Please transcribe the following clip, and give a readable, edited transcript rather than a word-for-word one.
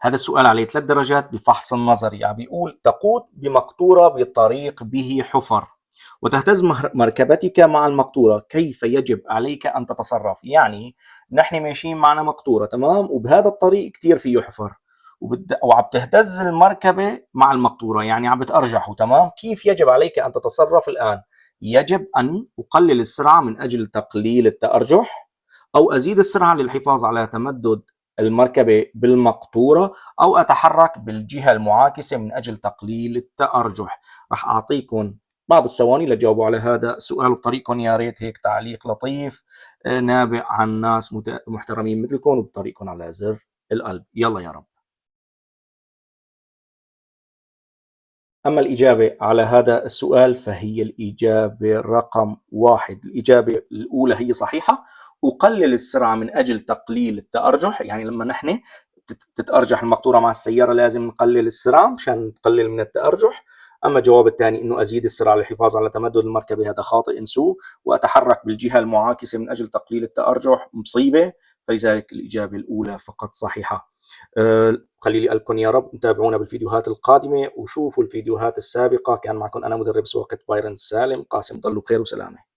هذا السؤال عليه 3 درجات بفحص النظري. يعني بيقول تقود بمقطورة بطريق به حفر وتهتز مركبتك مع المقطورة، كيف يجب عليك أن تتصرف؟ يعني نحن ماشيين معنا مقطورة، تمام، وبهذا الطريق كتير فيه حفر وعم تهتز المركبة مع المقطورة، يعني عم بتأرجحوا، تمام. كيف يجب عليك أن تتصرف الآن؟ يجب أن أقلل السرعة من أجل تقليل التأرجح، أو أزيد السرعة للحفاظ على تمدد المركبة بالمقطورة، أو أتحرك بالجهة المعاكسة من أجل تقليل التأرجح. راح أعطيكم بعض الثواني لتجاوبوا على هذا السؤال، وبطريقكم يا ريت هيك تعليق لطيف نابع عن ناس محترمين مثلكم، وبطريقكم على زر القلب. يلا يا رب. أما الإجابة على هذا السؤال فهي الإجابة رقم 1. الإجابة الأولى هي صحيحة. أقلل السرعة من أجل تقليل التأرجح، يعني لما نحن تتأرجح المقطورة مع السيارة لازم نقلل السرعة مشان نقلل من التأرجح. أما الجواب الثاني أنه أزيد السرعة للحفاظ على تمدد المركبة، هذا خاطئ، انسوه. وأتحرك بالجهة المعاكسة من أجل تقليل التأرجح، مصيبة. فلذلك الإجابة الأولى فقط صحيحة. خلي لي قلبكم يا رب. تابعونا بالفيديوهات القادمة وشوفوا الفيديوهات السابقة. كان معكم أنا مدرب سواقة بايرن سالم قاسم. ضلوا بخير وسلامة.